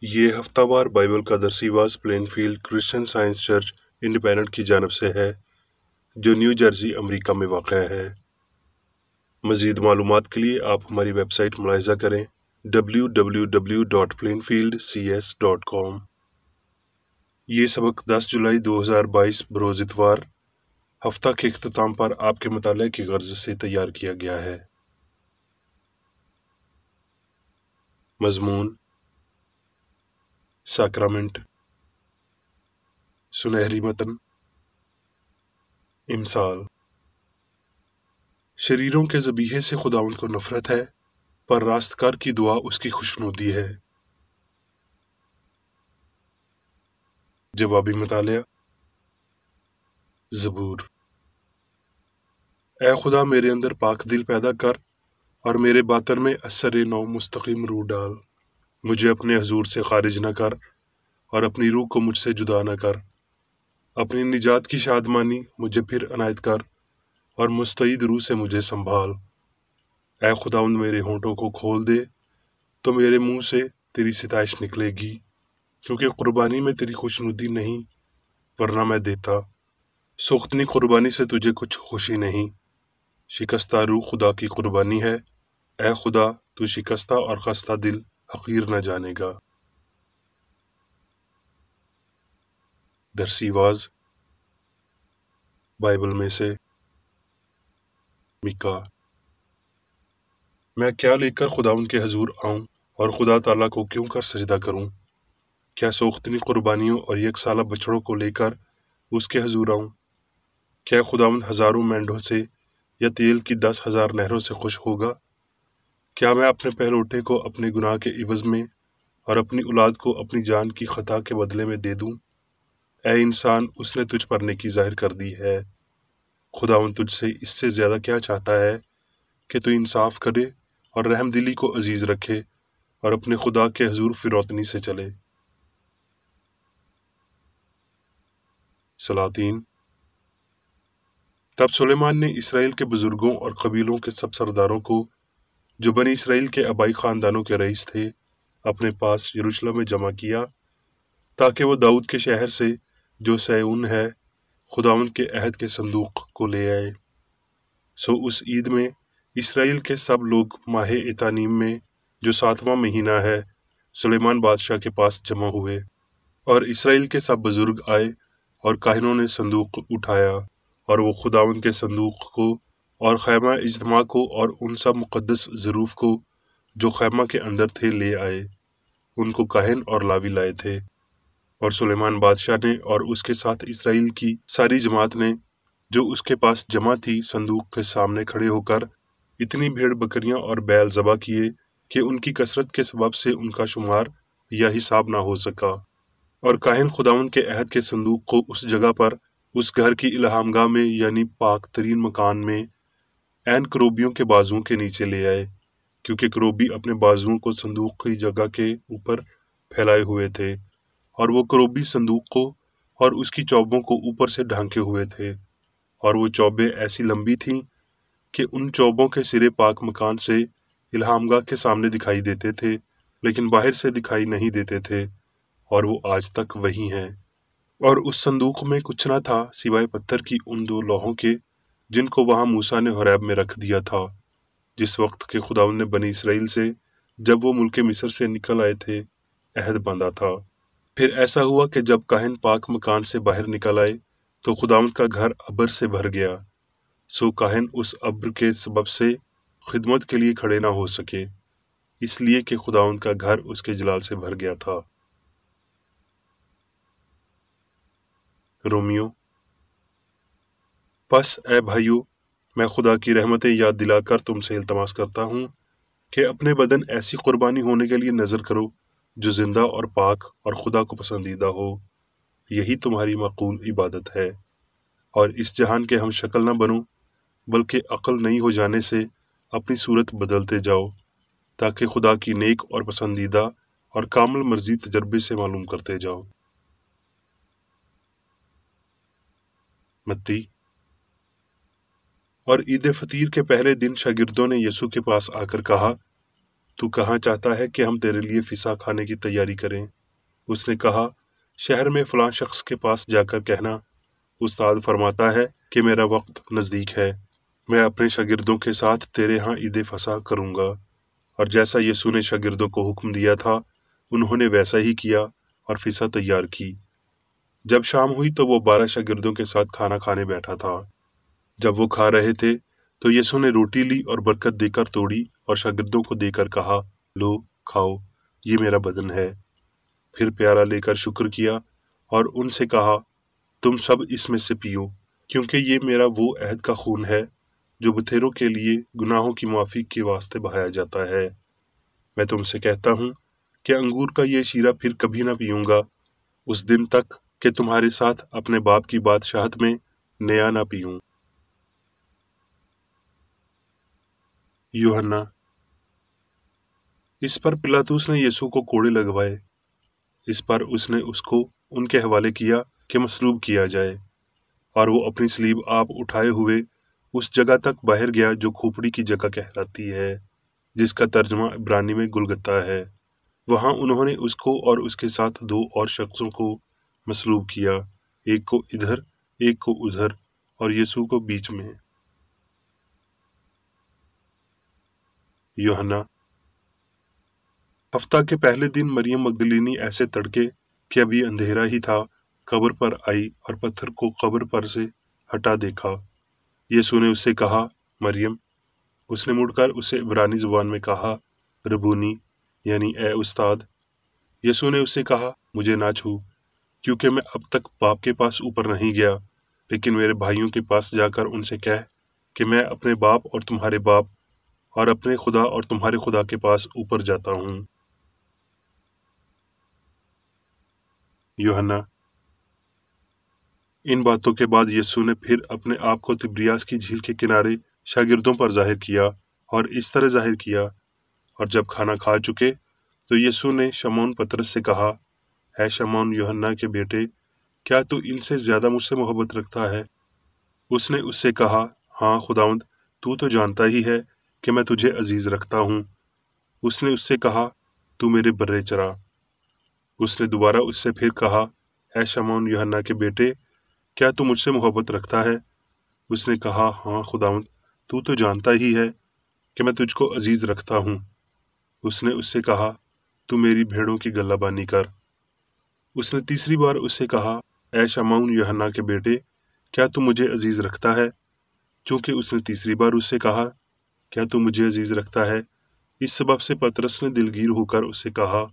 یہ ہفتہ وار بائبل کا درسی واز Plainfield Christian Science Church Independent کی جانب سے ہے جو نیو جرسی امریکہ میں واقع ہے۔ مزید معلومات کے لیے آپ ہماری ویب سائٹ ملاحظہ کریں www.plainfieldcs.com۔ یہ سبق 10 جولائی 2022 بروز اتوار ہفتہ کے اختتام پر آپ کے مطالعہ کی غرض سے تیار کیا گیا ہے۔ مضمون ساکرامنٹ، سنہری متن، امثال۔ شریروں کے ذبیحے سے خداوند کو نفرت ہے، پر راستکار کی دعا اس کی خوشنودی ہے۔ جوابی مطالعہ۔ زبور۔ اے خدا میرے اندر پاک دل پیدا کر اور میرے باطن میں اثر نو مستقیم روح ڈال۔ مجھے اپنے حضور سے خارج نہ کر اور اپنی روح کو مجھ سے جدا نہ کر۔ اپنی نجات کی شادمانی مجھے پھر عنایت کر اور مستعید روح سے مجھے سنبھال۔ اے خداوند میرے ہونٹوں کو کھول دے تو میرے منہ سے تیری ستائش نکلے گی، کیونکہ قربانی میں تیری خوشنودی نہیں، ورنہ میں دیتا۔ سختنی قربانی سے تجھے کچھ خوشی نہیں۔ شکستہ روح خدا کی قربانی ہے۔ اے خدا تو شکستہ اور خستہ دل حقیر نہ جانے گا۔ درسی واز بائبل میں سے میکا۔ میں کیا لے کر خداوند کے حضور آؤں اور خدا تعالیٰ کو کیوں کر سجدہ کروں؟ کیا سوختنی قربانیوں اور یک سالہ بچڑوں کو لے کر اس کے حضور آؤں؟ کیا خداوند ہزاروں مینڈوں سے یا تیل کی 10,000 نہروں سے خوش ہوگا؟ کیا میں اپنے پہلوٹے کو اپنے گناہ کے عوض میں اور اپنی اولاد کو اپنی جان کی خطا کے بدلے میں دے دوں؟ اے انسان، اس نے تجھ پر نیکی ظاہر کر دی ہے۔ خداوند تجھ سے اس سے زیادہ کیا چاہتا ہے کہ تو انصاف کرے اور رحم دلی کو عزیز رکھے اور اپنے خدا کے حضور فروتنی سے چلے۔ سلاطین۔ تب سلیمان نے اسرائیل کے بزرگوں اور قبیلوں کے سب سرداروں کو جو بنی اسرائیل کے آبائی خاندانوں کے رئیس تھے اپنے پاس یروشلم میں جمع کیا، تاکہ وہ داؤد کے شہر سے جو سیون ہے خداوند کے عہد کے صندوق کو لے آئے۔ سو اس عید میں اسرائیل کے سب لوگ ماہ اتانیم میں جو 7واں مہینہ ہے سلیمان بادشاہ کے پاس جمع ہوئے، اور اسرائیل کے سب بزرگ آئے اور کاہنوں نے صندوق اٹھایا، اور وہ خداوند کے صندوق کو اور خیمہ اجتماع کو اور ان سب مقدس ظروف کو جو خیمہ کے اندر تھے لے آئے۔ ان کو کاہن اور لاوی لائے تھے، اور سلیمان بادشاہ نے اور اس کے ساتھ اسرائیل کی ساری جماعت نے جو اس کے پاس جمع تھی صندوق کے سامنے کھڑے ہو کر اتنی بھیڑ بکریاں اور بیل ذبح کیے کہ ان کی کثرت کے سبب سے ان کا شمار یا حساب نہ ہو سکا۔ اور کاہن خداوند کے عہد کے صندوق کو اس جگہ پر اس گھر کی الہام گاہ میں یعنی پاک ترین مکان میں عین کروبیوں کے بازوؤں کے نیچے لے آئے، کیونکہ کروبی اپنے بازوؤں کو صندوق کی جگہ کے اوپر پھیلائے ہوئے تھے، اور وہ کروبی صندوق کو اور اس کی چوبوں کو اوپر سے ڈھانکے ہوئے تھے، اور وہ چوبیں ایسی لمبی تھیں کہ ان چوبوں کے سرے پاک مکان سے الہام گاہ کے سامنے دکھائی دیتے تھے، لیکن باہر سے دکھائی نہیں دیتے تھے، اور وہ آج تک وہی ہیں۔ اور اس صندوق میں کچھ نہ تھا سوائے پتھر کی ان 2 لوحوں کے جن کو وہاں موسیٰ نے حریب میں رکھ دیا تھا، جس وقت کہ خداوند نے بنی اسرائیل سے جب وہ ملک مصر سے نکل آئے تھے عہد باندھا تھا۔ پھر ایسا ہوا کہ جب کاہن پاک مکان سے باہر نکل آئے تو خداوند کا گھر ابر سے بھر گیا، سو کاہن اس ابر کے سبب سے خدمت کے لیے کھڑے نہ ہو سکے، اس لیے کہ خداوند کا گھر اس کے جلال سے بھر گیا تھا۔ رومیو۔ پس اے بھائیو، میں خدا کی رحمتیں یاد دلا کر تم سے التماس کرتا ہوں کہ اپنے بدن ایسی قربانی ہونے کے لیے نذر کرو جو زندہ اور پاک اور خدا کو پسندیدہ ہو، یہی تمہاری معقول عبادت ہے۔ اور اس جہان کے ہم شکل نہ بنو، بلکہ عقل نئی ہو جانے سے اپنی صورت بدلتے جاؤ، تاکہ خدا کی نیک اور پسندیدہ اور کامل مرضی تجربے سے معلوم کرتے جاؤ۔ متی۔ اور عید فطیر کے پہلے دن شاگردوں نے یسوع کے پاس آ کر کہا، तू कहाँ चाहता है कि हम तेरे लिए फिसा खाने की तैयारी करें? उसने कहा, शहर में फलां शख्स के पास जाकर कहना, उस्ताद फरमाता है कि मेरा वक्त नज़दीक है, मैं अपने शागिर्दों के साथ तेरे यहाँ ईद फसा करूँगा। और जैसा यीशु ने शागिर्दों को हुक्म दिया था, उन्होंने वैसा ही किया और फिसा तैयार की। जब शाम हुई तो वो 12 शागिर्दों के साथ खाना खाने बैठा था। जब वो खा रहे थे तो यीशु ने रोटी ली और बरकत देकर तोड़ी और शागिर्दों को देकर कहा, लो खाओ, ये मेरा बदन है। फिर प्याला लेकर शुक्र किया और उनसे कहा, तुम सब इसमें से पियो, क्योंकि ये मेरा वो अहद का खून है जो बथेरों के लिए गुनाहों की माफ़ी के वास्ते बहाया जाता है। मैं तुमसे कहता हूँ कि अंगूर का ये शीरा फिर कभी ना पीऊंगा उस दिन तक कि तुम्हारे साथ अपने बाप की बादशाहत में नया ना पीऊं। यूहन्ना। इस पर पिलातुस ने यीशु को कोड़े लगवाए। इस पर उसने उसको उनके हवाले किया कि मसलूब किया जाए, और वो अपनी सलीब आप उठाए हुए उस जगह तक बाहर गया जो खोपड़ी की जगह कहलाती है, जिसका तर्जमा इब्रानी में गुलगता है। वहां उन्होंने उसको और उसके साथ 2 और शख्सों को मसलूब किया, एक को इधर एक को उधर, और यीशु को बीच में। यूहन्ना। हफ्ता के पहले दिन मरियम मगदलीनी ऐसे तड़के कि अभी अंधेरा ही था कब्र पर आई और पत्थर को कब्र पर से हटा देखा। यीशु ने उससे कहा, मरियम। उसने मुड़कर उससे इब्रानी जुबान में कहा, रबूनी, यानी ए उस्ताद। यीशु ने उससे कहा, मुझे ना छू, क्योंकि मैं अब तक बाप के पास ऊपर नहीं गया, लेकिन मेरे भाइयों के पास जाकर उनसे कह कि मैं अपने बाप और तुम्हारे बाप और अपने खुदा और तुम्हारे खुदा के पास ऊपर जाता हूँ। यूहन्ना। इन बातों के बाद यीशु ने फिर अपने आप को तिब्रियास की झील के किनारे शागिर्दों पर जाहिर किया, और इस तरह जाहिर किया। और जब खाना खा चुके तो यीशु ने शमौन पतरस से कहा, है शमौन यूहन्ना के बेटे, क्या तू इनसे ज्यादा मुझसे मोहब्बत रखता है? उसने उससे कहा, हाँ खुदावंद, तू तो जानता ही है कि मैं तुझे अजीज रखता हूँ। उसने उससे कहा, तू मेरे बर्रे चरा। उसने दोबारा उससे फिर कहा, है शमौन यूहन्ना के बेटे, क्या तू मुझसे मोहब्बत रखता है? उसने कहा, हाँ खुदावंद, तू तो जानता ही है कि मैं तुझको अजीज रखता हूँ। उसने उससे कहा, तू मेरी भेड़ों की गल्लाबानी कर। उसने तीसरी बार उससे कहा, ऐ शमौन यूहन्ना के बेटे, क्या तू मुझे अजीज रखता है? चूंकि उसने तीसरी बार उससे कहा, क्या तू मुझे अजीज रखता है, इस सबब से पतरस ने दिलगीर होकर उससे कहा,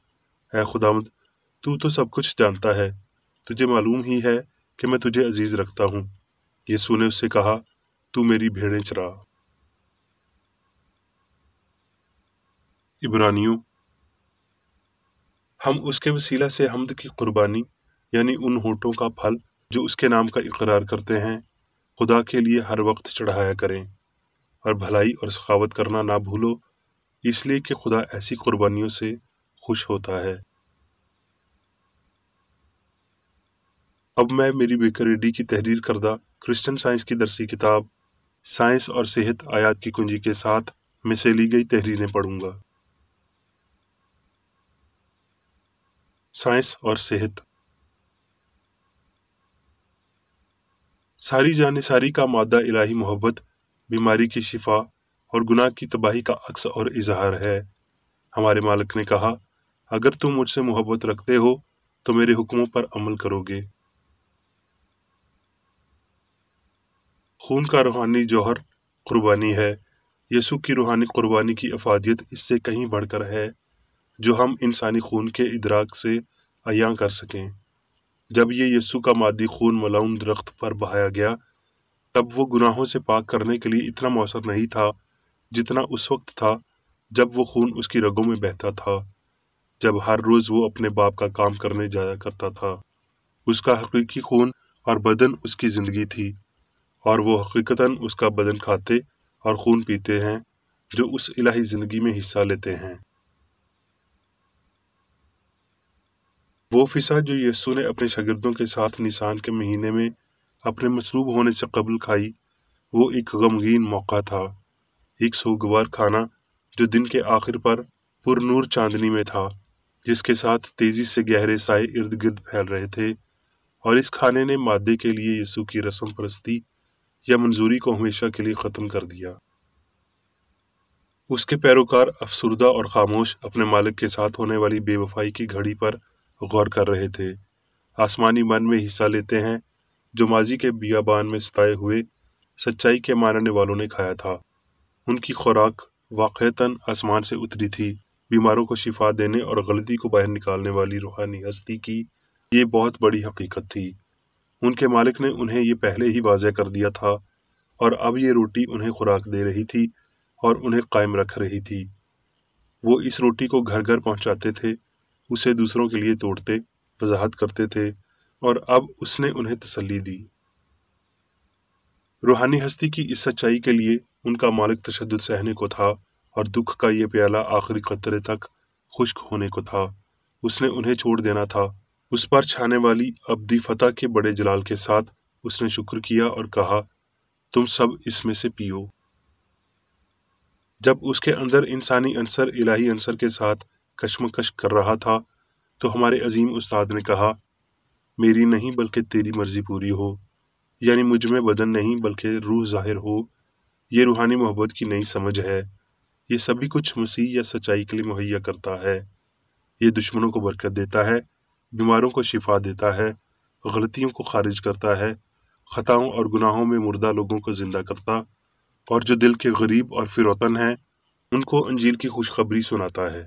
ऐ खुदावंद, तू तो सब कुछ जानता है, तुझे मालूम ही है कि मैं तुझे अजीज रखता हूँ। यीशु ने उससे कहा, तू मेरी भेड़ें चरा। इब्रानियों। हम उसके वसीला से हम्द की कुर्बानी, यानी उन होठों का फल जो उसके नाम का इकरार करते हैं, खुदा के लिए हर वक्त चढ़ाया करें, और भलाई और सखावत करना ना भूलो, इसलिए कि खुदा ऐसी कुर्बानियों से खुश होता है। अब मैं मेरी बेकरेडी की तहरीर करदा क्रिश्चियन साइंस की दरसी किताब साइंस और सेहत आयात की कुंजी के साथ में से ली गई तहरीरें पढ़ूंगा। साइंस और सेहत। सारी जानिसारी का मादा इलाही मोहब्बत, बीमारी की शिफा और गुनाह की तबाही का अक्स और इजहार है। हमारे मालिक ने कहा, अगर तुम मुझसे मोहब्बत रखते हो तो मेरे हुक्मों पर अमल करोगे। खून का रूहानी जौहर कुर्बानी है। यीशु की रूहानी कुर्बानी की अफादियत इससे कहीं बढ़कर है जो हम इंसानी खून के इदराक से अयां कर सकें। जब ये यीशु का मादी खून मलाउन दरख्त पर बहाया गया, तब वो गुनाहों से पाक करने के लिए इतना मौसर नहीं था जितना उस वक्त था जब वो खून उसकी रगों में बहता था, जब हर रोज वो अपने बाप का काम करने जाया करता था। उसका हकीकी खून और बदन उसकी जिंदगी थी, और वो हकीकतन उसका बदन खाते और खून पीते हैं जो उस इलाही जिंदगी में हिस्सा लेते हैं। वो फिसा जो यीशु ने अपने शागिर्दों के साथ निसान के महीने में अपने मसलूब होने से कबल खाई, वो एक गमगीन मौका था, एक सोगवार खाना जो दिन के आखिर पर पुरनूर चांदनी में था, जिसके साथ तेजी से गहरे साए इर्द गिर्द फैल रहे थे, और इस खाने ने मादे के लिए यीशु की रस्म परस्ती या मंजूरी को हमेशा के लिए खत्म कर दिया। उसके पैरोकार अफसुर्दा और खामोश अपने मालिक के साथ होने वाली बेवफाई की घड़ी पर गौर कर रहे थे। आसमानी मन में हिस्सा लेते हैं जो माजी के बियाबान में सताए हुए सच्चाई के मानने वालों ने खाया था। उनकी खुराक वाक़ईतन आसमान से उतरी थी। बीमारों को शिफा देने और गलती को बाहर निकालने वाली रूहानी हस्ती की ये बहुत बड़ी हकीकत थी। उनके मालिक ने उन्हें ये पहले ही वाज़ेह कर दिया था, और अब ये रोटी उन्हें खुराक दे रही थी और उन्हें कायम रख रही थी। वो इस रोटी को घर घर पहुंचाते थे, उसे दूसरों के लिए तोड़ते, वजाहत करते थे, और अब उसने उन्हें तसल्ली दी। रूहानी हस्ती की इस सच्चाई के लिए उनका मालिक तशद्दुद सहने को था, और दुख का ये प्याला आखिरी कतरे तक खुश्क होने को था। उसने उन्हें छोड़ देना था। उस पर छाने वाली अब्दी फतह के बड़े जलाल के साथ उसने शुक्र किया और कहा, तुम सब इसमें से पियो। जब उसके अंदर इंसानी अंसर इलाही अंसर के साथ कशमकश कर रहा था, तो हमारे अजीम उस्ताद ने कहा, मेरी नहीं बल्कि तेरी मर्जी पूरी हो, यानी मुझ में बदन नहीं बल्कि रूह जाहिर हो। ये रूहानी मोहब्बत की नई समझ है। ये सभी कुछ मसीह या सच्चाई के लिए मुहैया करता है। ये दुश्मनों को बरकत देता है, बीमारों को शिफा देता है, गलतियों को खारिज करता है, खताओं और गुनाहों में मुर्दा लोगों को जिंदा करता, और जो दिल के गरीब और फिरौतन हैं उनको अंजील की खुशखबरी सुनाता है।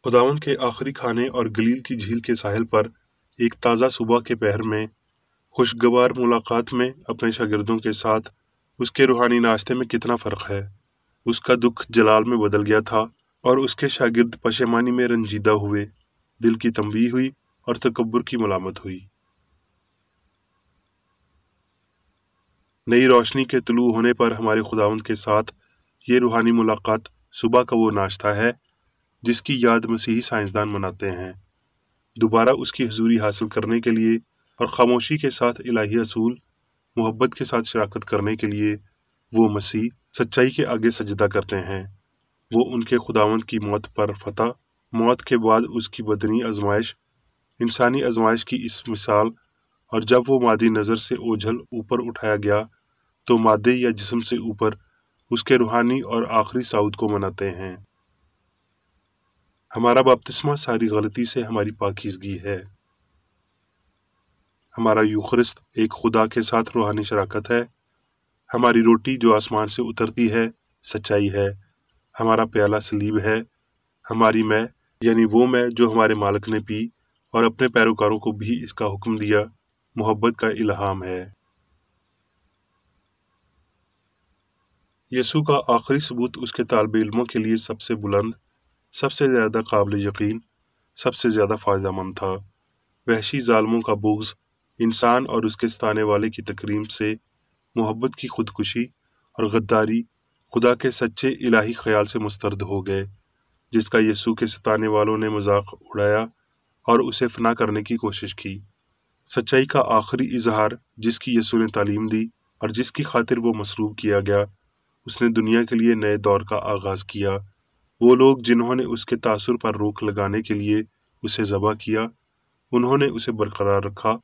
खुदावंद के आखिरी खाने और गलील की झील के साहिल पर एक ताज़ा सुबह के पहर में खुशगवार मुलाकात में अपने शागिर्दों के साथ उसके रूहानी नाश्ते में कितना फ़र्क है। उसका दुख जलाल में बदल गया था, और उसके शागिर्द पशेमानी में रंजीदा हुए। दिल की तंबीह हुई और तकब्बुर की मलामत हुई। नई रोशनी के तुलू होने पर हमारे खुदावंद के साथ ये रूहानी मुलाकात सुबह का वो नाश्ता है जिसकी याद मसीही साइंसदान मनाते हैं। दोबारा उसकी हुजूरी हासिल करने के लिए और खामोशी के साथ इलाही असूल मोहब्बत के साथ शराकत करने के लिए वो मसीह सच्चाई के आगे सजदा करते हैं। वो उनके खुदावंद की मौत पर फतह, मौत के बाद उसकी बदनी आजमाइश, इंसानी आजमाइश की इस मिसाल, और जब वो मादी नज़र से ओझल ऊपर उठाया गया तो मादे या जिस्म से ऊपर उसके रूहानी और आखिरी साउद को मनाते हैं। हमारा बपतिस्मा सारी गलती से हमारी पाकीज़गी है। हमारा यूखरिस्त एक खुदा के साथ रूहानी शराकत है। हमारी रोटी जो आसमान से उतरती है सच्चाई है। हमारा प्याला सलीब है। हमारी मैं यानी वो मैं जो हमारे मालिक ने पी और अपने पैरोकारों को भी इसका हुक्म दिया, मोहब्बत का इल्हाम है। यसू का आखिरी सबूत उसके तालिब इल्मों के लिए सबसे बुलंद, सबसे ज़्यादा काबिल यकीन, सबसे ज़्यादा फ़ायदेमंद था। वहशी ज़ालिमों का बुग़्ज़ इंसान और उसके सताने वाले की तकरीम से मोहब्बत की खुदकुशी और गद्दारी खुदा के सच्चे इलाही ख्याल से मुस्तरद हो गए, जिसका यसू के सताने वालों ने मजाक उड़ाया और उसे फना करने की कोशिश की। सच्चाई का आखिरी इजहार जिसकी यसू ने तालीम दी और जिसकी खातिर वो मसलूब किया गया, उसने दुनिया के लिए नए दौर का आगाज़ किया। वो लोग जिन्होंने उसके तासुर पर रोक लगाने के लिए उसे ज़बह किया, उन्होंने उसे बरकरार रखा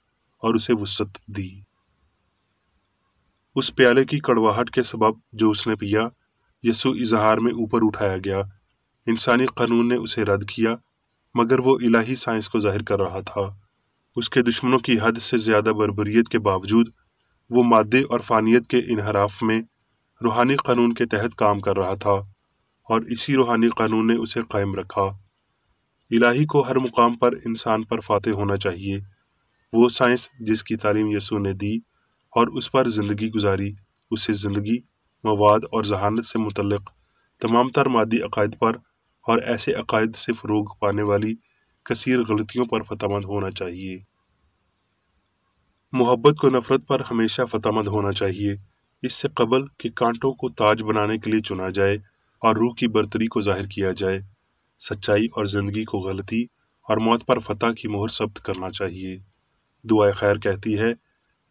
और उसे वुसअत दी। उस प्याले की कड़वाहट के सबब जो उसने पिया, यसू इजहार में ऊपर उठाया गया। इंसानी कानून ने उसे रद्द किया, मगर वो इलाही साइंस को जाहिर कर रहा था। उसके दुश्मनों की हद से ज़्यादा बर्बरियत के बावजूद वो मादे और फ़ानियत के इनहराफ में रूहानी कानून के तहत काम कर रहा था, और इसी रूहानी कानून ने उसे कायम रखा। इलाही को हर मुकाम पर इंसान पर फातेह होना चाहिए। वो साइंस जिसकी तालीम यसू ने दी और उस पर ज़िंदगी गुजारी, उसे ज़िंदगी, मवाद और जहानत से मुतल्लिक़ तमाम तर मादी अकायद पर और ऐसे अकायद से फ़रोग पाने वाली कसीर गलतियों पर फ़तमंद होना चाहिए। मोहब्बत को नफ़रत पर हमेशा फ़तमंद होना चाहिए, इससे कबल कि कांटों को ताज बनाने के लिए चुना जाए और रूह की बरतरी को जाहिर किया जाए। सच्चाई और ज़िंदगी को गलती और मौत पर फतह की मोहर सब्त करना चाहिए। दुआ खैर कहती है,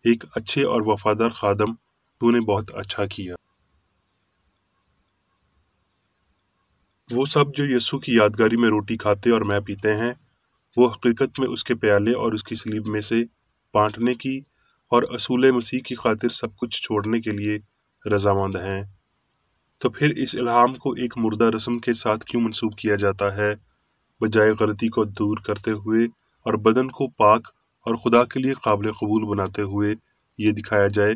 एक अच्छे और वफादार खादम, तूने बहुत अच्छा किया। وہ سب جو یسوع کی یادگاری میں روٹی کھاتے اور مے پیتے ہیں، وہ حقیقت میں اس کے پیالے اور اس کی صلیب میں سے بانٹنے کی اور اصول مسیح کی خاطر سب کچھ چھوڑنے کے لیے رضامند ہیں۔ تو پھر اس الہام کو ایک مردہ رسم کے ساتھ کیوں منسوب کیا جاتا ہے، بجائے غلطی کو دور کرتے ہوئے اور بدن کو پاک اور خدا کے لیے قابل قبول بناتے ہوئے یہ دکھایا جائے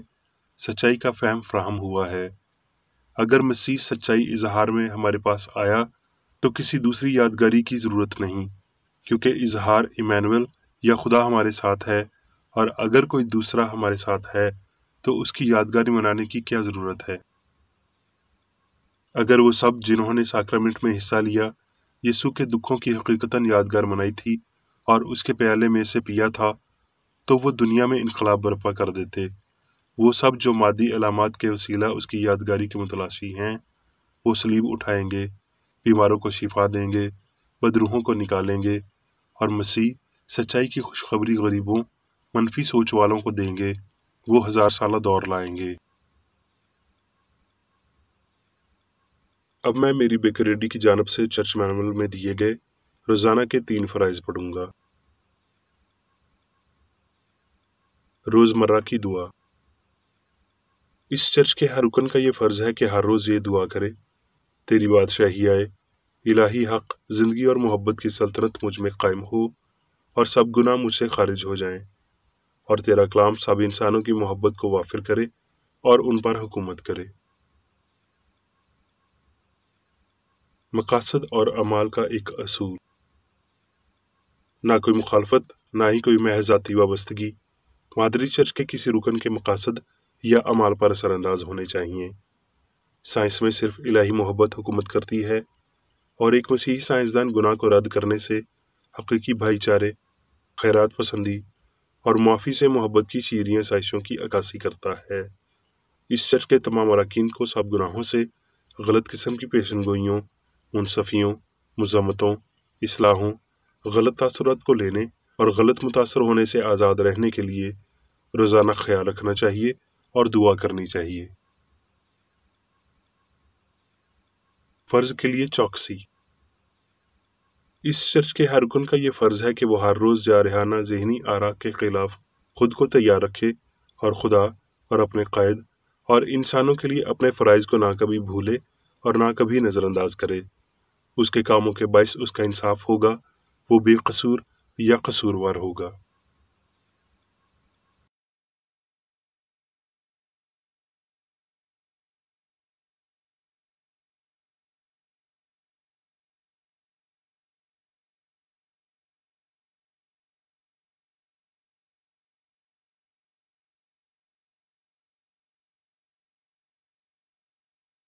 سچائی کا فہم فراہم ہوا ہے۔ اگر مسیح سچائی اظہار میں ہمارے پاس آیا تو کسی دوسری یادگاری کی ضرورت نہیں، کیونکہ اظہار ایمانویل یا خدا ہمارے ساتھ ہے، اور اگر کوئی دوسرا ہمارے ساتھ ہے تو اس کی یادگاری منانے کی کیا ضرورت ہے؟ اگر وہ سب جنہوں نے ساکرامنٹ میں حصہ لیا یسوع کے دکھوں کی حقیقتاً یادگار منائی تھی اور اس کے پیالے میں سے پیا تھا، تو وہ دنیا میں انقلاب برپا کر دیتے۔ وہ سب جو مادی علامات کے وسیلہ اس کی یادگاری کے متلاشی ہیں، وہ صلیب اٹھائیں گے، بیماروں کو شفا دیں گے، بدروحوں کو نکالیں گے، اور مسیح سچائی کی خوشخبری غریبوں، منفی سوچ والوں کو دیں گے۔ وہ 1000 سالہ دور لائیں گے۔ اب میں میری بیکریڈی کی جانب سے چرچ مینول میں دیے گئے روزانہ کے 3 فرائض پڑھوں گا۔ روزمرہ کی دعا۔ اس چرچ کے ہر رکن کا یہ فرض ہے کہ ہر روز یہ دعا کرے: تیری بادشاہی آئے، الہی حق، زندگی اور محبت کی سلطنت مجھ میں قائم ہو، اور سب گناہ مجھ سے خارج ہو جائیں، اور تیرا کلام سب انسانوں کی محبت کو وافر کرے اور ان پر حکومت کرے۔ مقاصد اور اعمال کا ایک اصول۔ نہ کوئی مخالفت، نہ ہی کوئی محض ذاتی وابستگی۔ مادری چرچ کے کسی رکن کے مقاصد یا اعمال پر اثر انداز ہونے چاہیے۔ سائنس میں صرف الہی محبت حکومت کرتی ہے، اور ایک مسیحی سائنسدان گناہ کو رد کرنے سے حقیقی بھائی چارے، خیرات پسندی اور معافی سے محبت کی شیریں سائشوں کی عکاسی کرتا ہے۔ اس چرچ کے تمام اراکین کو سب گناہوں سے، غلط قسم کی پیشن گوئیوں، منصفیوں، مذمتوں، اصلاحوں، غلط تاثرات کو لینے اور غلط متاثر ہونے سے آزاد رہنے کے لیے روزانہ خیال رکھنا چاہیے اور دعا کرنی چاہیے۔ فرض کے لیے چوکسی۔ اس چرچ کے ہر رکن کا یہ فرض ہے کہ وہ ہر روز جارحانہ ذہنی آرا کے خلاف خود کو تیار رکھے اور خدا اور اپنے قائد اور انسانوں کے لیے اپنے فرائض کو نہ کبھی بھولے اور نہ کبھی نظر انداز کرے۔ اس کے کاموں کے باعث اس کا انصاف ہوگا، وہ بے قصور یا قصوروار ہوگا۔